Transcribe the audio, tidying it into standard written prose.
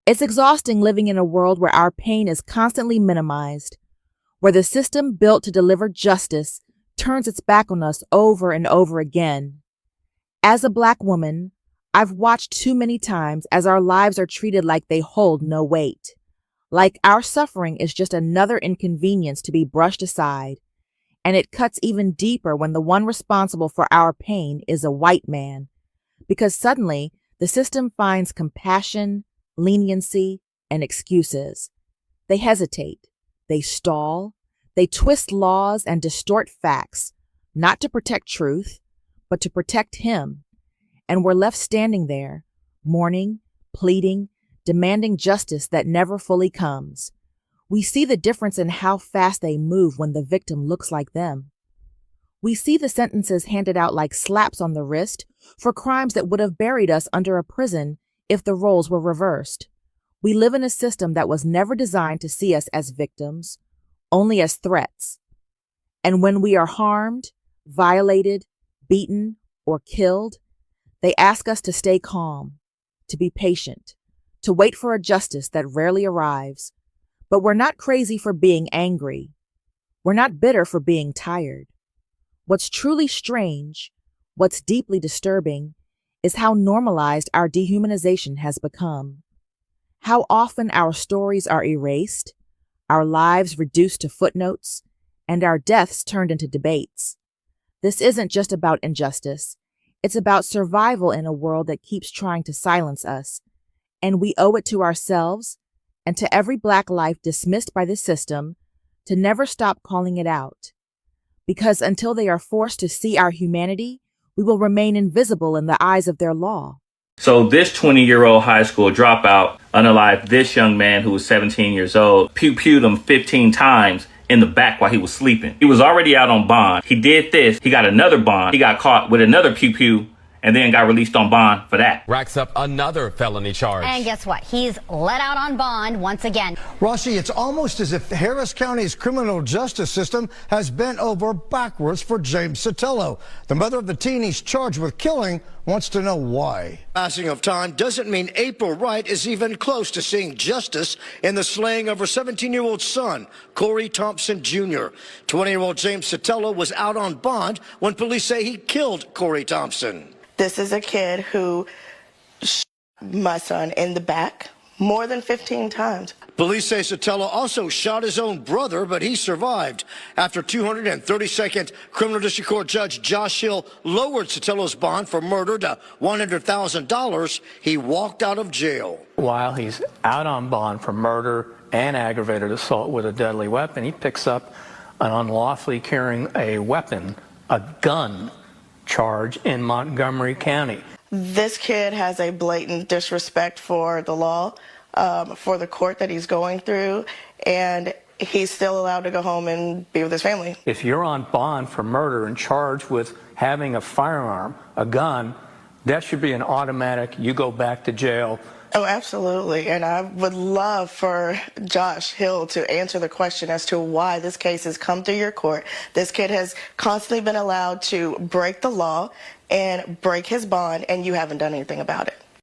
It's exhausting living in a world where our pain is constantly minimized, where the system built to deliver justice turns its back on us over and over again. As a Black woman, I've watched too many times as our lives are treated like they hold no weight, like our suffering is just another inconvenience to be brushed aside, and it cuts even deeper when the one responsible for our pain is a white man, because suddenly the system finds compassion, leniency, and excuses. They hesitate, they stall, they twist laws and distort facts, not to protect truth, but to protect him. And we're left standing there, mourning, pleading, demanding justice that never fully comes. We see the difference in how fast they move when the victim looks like them. We see the sentences handed out like slaps on the wrist for crimes that would have buried us under a prison if the roles were reversed. We live in a system that was never designed to see us as victims, only as threats. And when we are harmed, violated, beaten, or killed, they ask us to stay calm, to be patient, to wait for a justice that rarely arrives. But we're not crazy for being angry. We're not bitter for being tired. What's truly strange, what's deeply disturbing, is how normalized our dehumanization has become. How often our stories are erased, our lives reduced to footnotes, and our deaths turned into debates. This isn't just about injustice. It's about survival in a world that keeps trying to silence us. And we owe it to ourselves and to every Black life dismissed by the system to never stop calling it out. Because until they are forced to see our humanity, we will remain invisible in the eyes of their law. So this 20-year-old high school dropout unalived this young man who was 17 years old, pew-pewed him 15 times in the back while he was sleeping. He was already out on bond. He did this. He got another bond. He got caught with another pew-pew and then got released on bond for that. Racks up another felony charge. And guess what? He's let out on bond once again. Rossi, it's almost as if Harris County's criminal justice system has bent over backwards for James Sotelo. The mother of the teen he's charged with killing wants to know why. Passing of time doesn't mean April Wright is even close to seeing justice in the slaying of her 17-year-old son, Corey Thompson Jr. 20-year-old James Sotelo was out on bond when police say he killed Corey Thompson. This is a kid who shot my son in the back more than 15 times. Police say Sotelo also shot his own brother, but he survived. After 232nd Criminal District Court Judge Josh Hill lowered Sotelo's bond for murder to $100,000, he walked out of jail. While he's out on bond for murder and aggravated assault with a deadly weapon, he picks up an unlawfully carrying a weapon, a gun, charge in Montgomery County. This kid has a blatant disrespect for the law, for the court that he's going through, and he's still allowed to go home and be with his family. If you're on bond for murder and charged with having a firearm, a gun, that should be an automatic, you go back to jail. Oh, absolutely. And I would love for Josh Hill to answer the question as to why this case has come through your court. This kid has constantly been allowed to break the law and break his bond, and you haven't done anything about it.